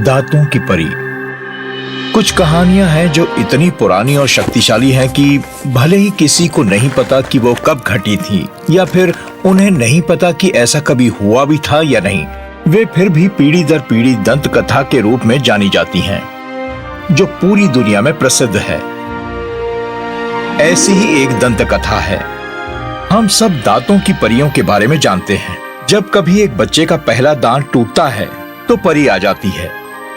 दांतों की परी। कुछ कहानियां हैं जो इतनी पुरानी और शक्तिशाली हैं कि भले ही किसी को नहीं पता कि वो कब घटी थी या फिर उन्हें नहीं पता कि ऐसा कभी हुआ भी था या नहीं, वे फिर भी पीढ़ी दर पीढ़ी दंत कथा के रूप में जानी जाती हैं, जो पूरी दुनिया में प्रसिद्ध है। ऐसी ही एक दंत कथा है। हम सब दांतों की परियों के बारे में जानते हैं। जब कभी एक बच्चे का पहला दांत टूटता है तो परी आ जाती है,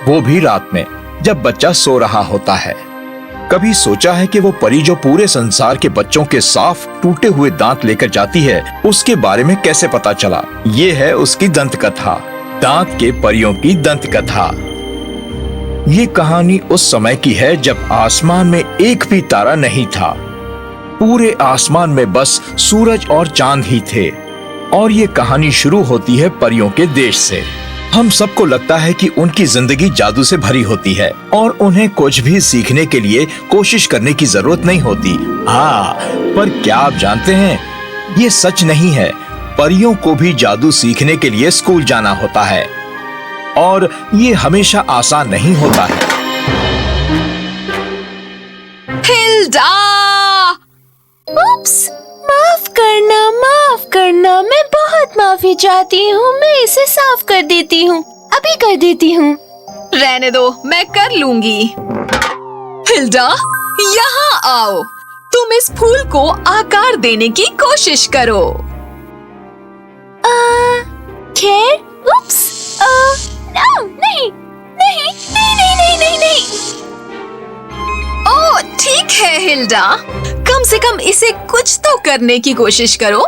वो भी रात में जब बच्चा सो रहा होता है। कभी सोचा है कि वो परी जो पूरे संसार के बच्चों के साफ टूटे हुए दांत लेकर जाती है, उसके बारे में कैसे पता चला? ये है उसकी दंत कथा, दांत के परियों की दंत कथा। ये कहानी उस समय की है जब आसमान में एक भी तारा नहीं था। पूरे आसमान में बस सूरज और चांद ही थे। और ये कहानी शुरू होती है परियों के देश से। हम सबको लगता है कि उनकी जिंदगी जादू से भरी होती है और उन्हें कुछ भी सीखने के लिए कोशिश करने की जरूरत नहीं होती। हाँ, पर क्या आप जानते हैं, ये सच नहीं है। परियों को भी जादू सीखने के लिए स्कूल जाना होता है और ये हमेशा आसान नहीं होता है। हिल्डा! उप्स, माफ करना, मैं बहुत माफी चाहती हूँ। मैं इसे साफ कर देती हूँ, अभी कर देती हूँ। रहने दो, मैं कर लूंगी। हिल्डा, यहाँ आओ। तुम इस फूल को आकार देने की कोशिश करो। खैर, उप्स, नहीं। ओह, ठीक है हिल्डा, कम से कम इसे कुछ तो करने की कोशिश करो।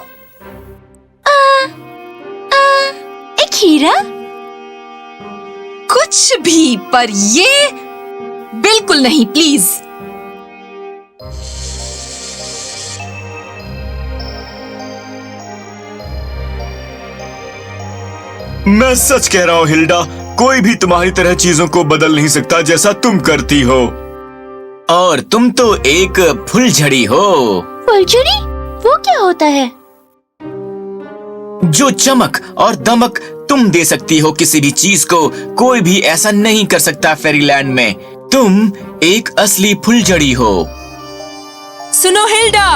एक हीरा? कुछ भी, पर ये बिल्कुल नहीं, प्लीज। मैं सच कह रहा हूँ हिल्डा, कोई भी तुम्हारी तरह चीजों को बदल नहीं सकता जैसा तुम करती हो। और तुम तो एक फुलझड़ी हो। फुलझड़ी? वो क्या होता है? जो चमक और दमक तुम दे सकती हो किसी भी चीज को, कोई भी ऐसा नहीं कर सकता फेरीलैंड में। तुम एक असली फुलझड़ी हो। सुनो हिल्डा,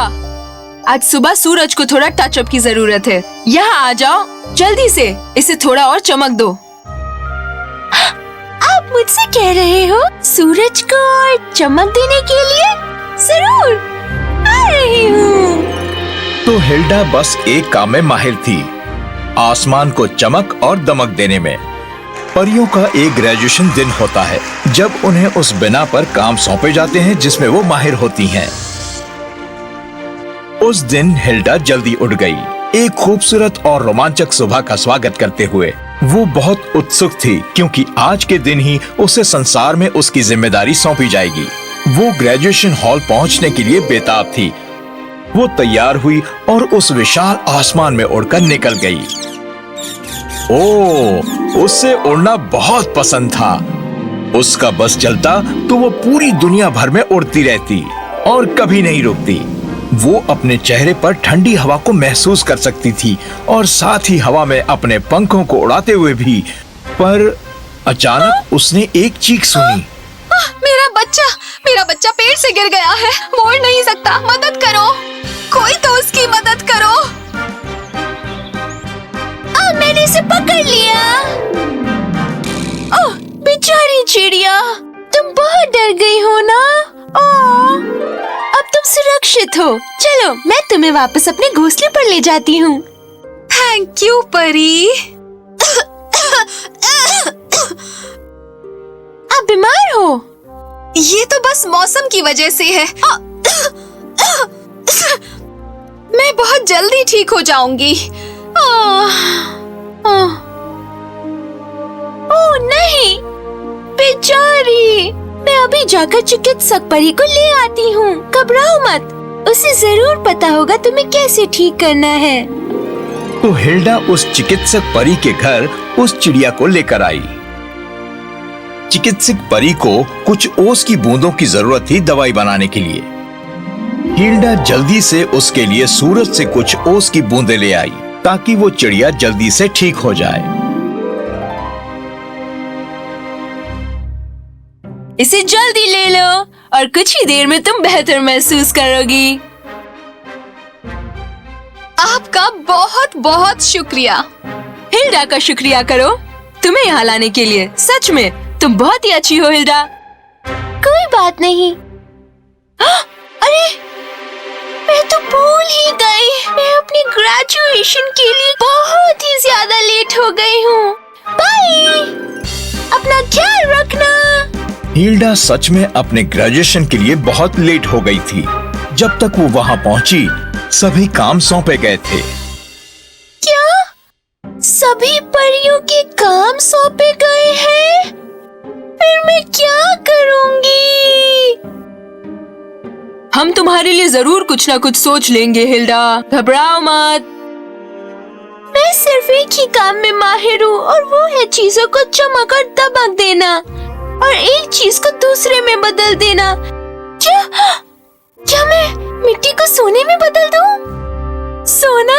आज सुबह सूरज को थोड़ा टचअप की जरूरत है। यहाँ आ जाओ जल्दी से, इसे थोड़ा और चमक दो। आप मुझसे कह रहे हो सूरज को चमक देने के लिए? जरूर, आ रही हूँ। तो हिल्डा बस एक काम में माहिर थी, आसमान को चमक और दमक देने में। परियों का एक ग्रेजुएशन दिन होता है जब उन्हें उस बिना पर काम सौंपे जाते हैं जिसमें वो माहिर होती हैं। उस दिन हिल्डा जल्दी उठ गई, एक खूबसूरत और रोमांचक सुबह का स्वागत करते हुए। वो बहुत उत्सुक थी क्योंकि आज के दिन ही उसे संसार में उसकी जिम्मेदारी सौंपी जाएगी। वो ग्रेजुएशन हॉल पहुंचने के लिए बेताब थी। वो तैयार हुई और उस विशाल आसमान में उड़कर निकल गई। ओह, उसे उड़ना बहुत पसंद था। उसका बस चलता तो वो पूरी दुनिया भर में उड़ती रहती और कभी नहीं रुकती। वो अपने चेहरे पर ठंडी हवा को महसूस कर सकती थी और साथ ही हवा में अपने पंखों को उड़ाते हुए भी। पर अचानक उसने एक चीख सुनी। मेरा बच्चा पेड़ से गिर गया है, वो उड़ नहीं सकता। मदद करो, कोई तो उसकी मदद करो। मैंने इसे पकड़ लिया। ओह, बेचारी चिड़िया, तुम बहुत डर गई हो ना? अब तुम सुरक्षित हो। चलो, मैं तुम्हें वापस अपने घोंसले पर ले जाती हूँ। थैंक यू परी। आप बीमार हो? ये तो बस मौसम की वजह से है। मैं बहुत जल्दी ठीक हो जाऊंगी। ओह नहीं, बेचारी। मैं अभी जाकर चिकित्सक परी को ले आती हूँ। घबराओ मत, उसे जरूर पता होगा तुम्हें कैसे ठीक करना है। तो हिल्डा उस चिकित्सक परी के घर उस चिड़िया को लेकर आई। चिकित्सक परी को कुछ ओस की बूंदों की जरूरत थी दवाई बनाने के लिए। हिल्डा जल्दी से उसके लिए सूरज से कुछ ओस की बूंदें ले आई ताकि वो चिड़िया जल्दी से ठीक हो जाए। इसे जल्दी ले लो और कुछ ही देर में तुम बेहतर महसूस करोगी। आपका बहुत बहुत शुक्रिया। हिल्डा का शुक्रिया करो तुम्हें यहाँ लाने के लिए। सच में तुम बहुत ही अच्छी हो हिल्डा। कोई बात नहीं। अरे मैं तो भूल ही गई, मैं अपनी ग्रेजुएशन के लिए बहुत ही ज्यादा लेट हो गई हूँ। बाय, अपना ख्याल रखना। हिल्डा सच में अपने ग्रेजुएशन के लिए बहुत लेट हो गई थी। जब तक वो वहाँ पहुँची सभी काम सौंपे गए थे। क्या सभी परियों के काम सौंपे गए हैं? फिर मैं क्या करूंगी? हम तुम्हारे लिए जरूर कुछ ना कुछ सोच लेंगे हिल्डा, घबराओ मत। मैं सिर्फ एक ही काम में माहिर हूँ और वो है चीजों को चमक और दमक देना और एक चीज को दूसरे में बदल देना। क्या मैं मिट्टी को सोने में बदल दूं? सोना?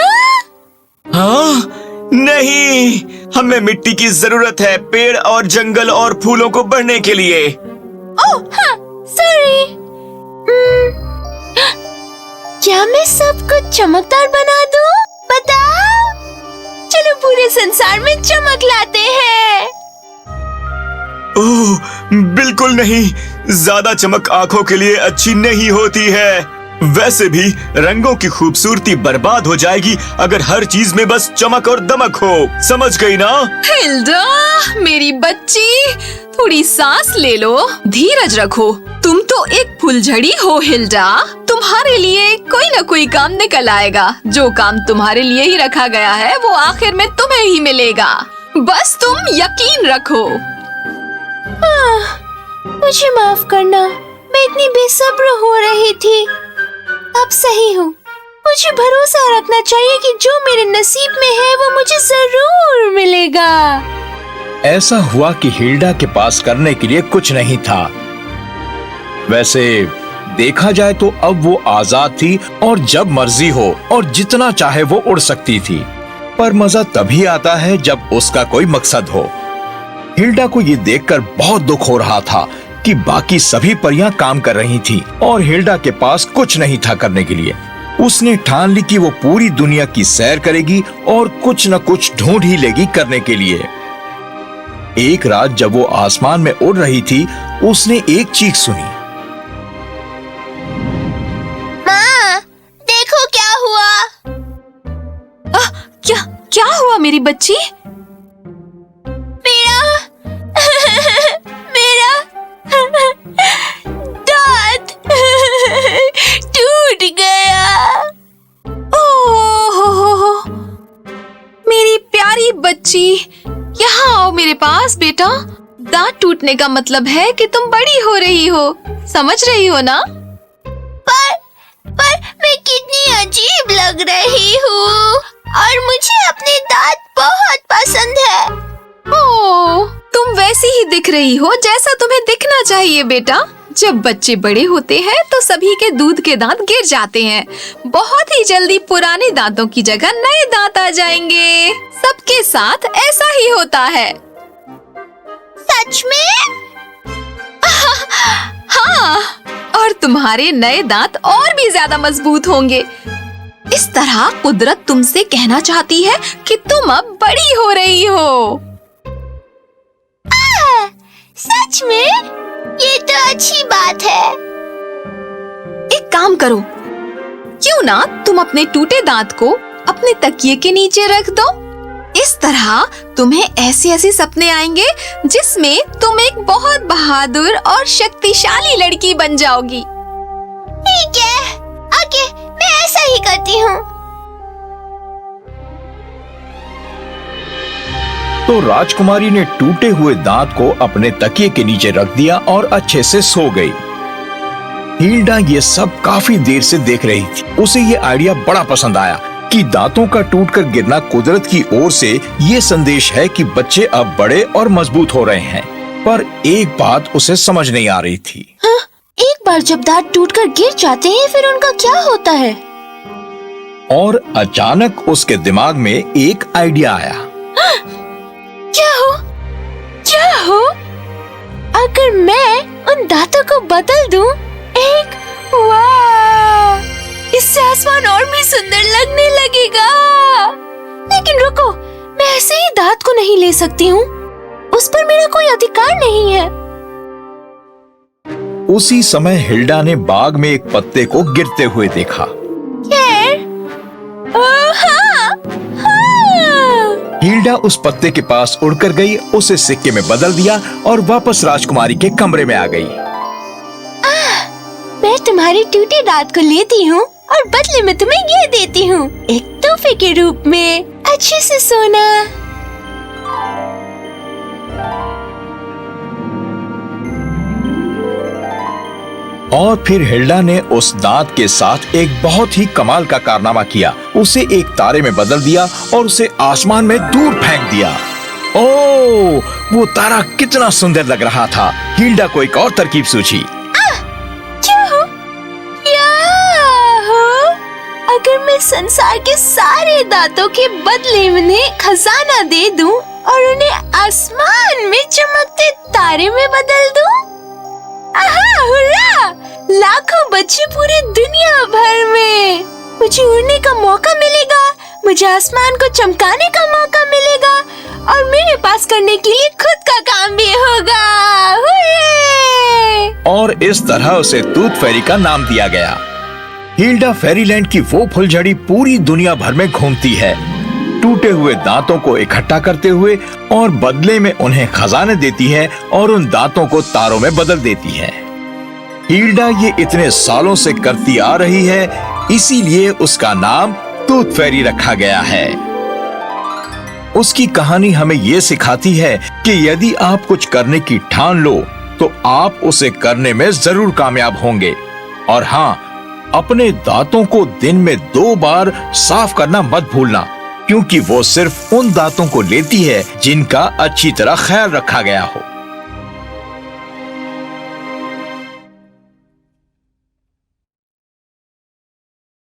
हाँ नहीं, हमें मिट्टी की जरूरत है पेड़ और जंगल और फूलों को बढ़ने के लिए। ओह हाँ, सॉरी। क्या मैं सब कुछ चमकदार बना दूं? बताओ। चलो पूरे संसार में चमक लाते हैं। ओह बिल्कुल नहीं, ज्यादा चमक आंखों के लिए अच्छी नहीं होती है। वैसे भी रंगों की खूबसूरती बर्बाद हो जाएगी अगर हर चीज में बस चमक और दमक हो। समझ गई ना? हिल्डा मेरी बच्ची, थोड़ी सांस ले लो, धीरज रखो। तुम तो एक फुलझड़ी हो हिल्डा। तुम्हारे लिए कोई न कोई काम निकल आएगा। जो काम तुम्हारे लिए ही रखा गया है वो आखिर में तुम्हें ही मिलेगा। बस तुम यकीन रखो। मुझे माफ करना, मैं इतनी बेसब्र हो रही थी। अब सही हूँ। मुझे भरोसा रखना चाहिए कि जो मेरे नसीब में है वो मुझे जरूर मिलेगा। ऐसा हुआ कि हिल्डा के पास करने के लिए कुछ नहीं था। वैसे देखा जाए तो अब वो आजाद थी और जब मर्जी हो और जितना चाहे वो उड़ सकती थी। पर मजा तभी आता है जब उसका कोई मकसद हो। हिल्डा को ये देखकर बहुत दुख हो रहा था कि बाकी सभी परियां काम कर रही थीं और हिल्डा के पास कुछ नहीं था करने के लिए। उसने ठान ली कि वो पूरी दुनिया की सैर करेगी और कुछ न कुछ ढूंढ ही लेगी करने के लिए। एक रात जब वो आसमान में उड़ रही थी, उसने एक चीख सुनी। माँ, देखो क्या हुआ। क्या हुआ मेरी बच्ची? मेरा दांत टूट गया। ओह मेरी प्यारी बच्ची, यहाँ आओ मेरे पास बेटा। दांत टूटने का मतलब है कि तुम बड़ी हो रही हो। समझ रही हो ना? पर मैं कितनी अजीब लग रही हूँ और मुझे अपने दांत बहुत पसंद है। ओह, तुम वैसी ही दिख रही हो जैसा तुम्हें दिखना चाहिए बेटा। जब बच्चे बड़े होते हैं तो सभी के दूध के दांत गिर जाते हैं। बहुत ही जल्दी पुराने दांतों की जगह नए दांत आ जाएंगे। सबके साथ ऐसा ही होता है। सच में? हाँ, और तुम्हारे नए दांत और भी ज्यादा मजबूत होंगे। इस तरह कुदरत तुमसे कहना चाहती है कि तुम अब बड़ी हो रही हो। सच में? ये तो अच्छी बात है। एक काम करो, क्यों ना तुम अपने टूटे दांत को अपने तकिए के नीचे रख दो। इस तरह तुम्हें ऐसे ऐसे सपने आएंगे जिसमें तुम एक बहुत बहादुर और शक्तिशाली लड़की बन जाओगी। ठीक है, ओके, मैं ऐसा ही करती हूँ। तो राजकुमारी ने टूटे हुए दांत को अपने तकिए के नीचे रख दिया और अच्छे से सो गई। हिल्डा ये सब काफी देर से देख रही थी। उसे ये आइडिया बड़ा पसंद आया कि दांतों का टूटकर गिरना कुदरत की ओर से ये संदेश है कि बच्चे अब बड़े और मजबूत हो रहे हैं। पर एक बात उसे समझ नहीं आ रही थी। हाँ, एक बार जब दांत टूटकर गिर जाते हैं फिर उनका क्या होता है? और अचानक उसके दिमाग में एक आइडिया आया। क्या हो? अगर मैं उन दांतों को बदल दूं? एक वाह! इससे आसमान और भी सुंदर लगने लगेगा। लेकिन रुको, मैं ऐसे ही दांत को नहीं ले सकती हूँ। उस पर मेरा कोई अधिकार नहीं है। उसी समय हिल्डा ने बाग में एक पत्ते को गिरते हुए देखा। हिल्डा उस पत्ते के पास उड़कर गई, उसे सिक्के में बदल दिया और वापस राजकुमारी के कमरे में आ गई। मैं तुम्हारी टूटी दांत को लेती हूँ और बदले में तुम्हें ये देती हूँ, एक तोहफे के रूप में। अच्छे से सोना। और फिर हिल्डा ने उस दांत के साथ एक बहुत ही कमाल का कारनामा किया। उसे एक तारे में बदल दिया और उसे आसमान में दूर फेंक दिया। ओह, वो तारा कितना सुंदर लग रहा था। हिल्डा को एक और तरकीब सूझी। अगर मैं संसार के सारे दांतों के बदले उन्हें खजाना दे दूं और उन्हें आसमान में चमकते तारे में बदल दूं? आहा, हुर्रा! लाखों बच्चे पूरी दुनिया भर में। मुझे उड़ने का मौका मिलेगा, मुझे आसमान को चमकाने का मौका मिलेगा और मेरे पास करने के लिए खुद का काम भी होगा। हुर्रे! और इस तरह उसे टूथ फेरी का नाम दिया गया। हिल्डा फेरीलैंड की वो फुलझड़ी पूरी दुनिया भर में घूमती है, टूटे हुए दांतों को इकट्ठा करते हुए, और बदले में उन्हें खजाने देती है और उन दांतों को तारों में बदल देती है। हिल्डा ये इतने सालों से करती आ रही है, इसीलिए उसका नाम टूथ फेरी रखा गया है। उसकी कहानी हमें ये सिखाती है कि यदि आप कुछ करने की ठान लो तो आप उसे करने में जरूर कामयाब होंगे। और हाँ, अपने दांतों को दिन में 2 बार साफ करना मत भूलना, क्योंकि वो सिर्फ उन दांतों को लेती है जिनका अच्छी तरह ख्याल रखा गया हो।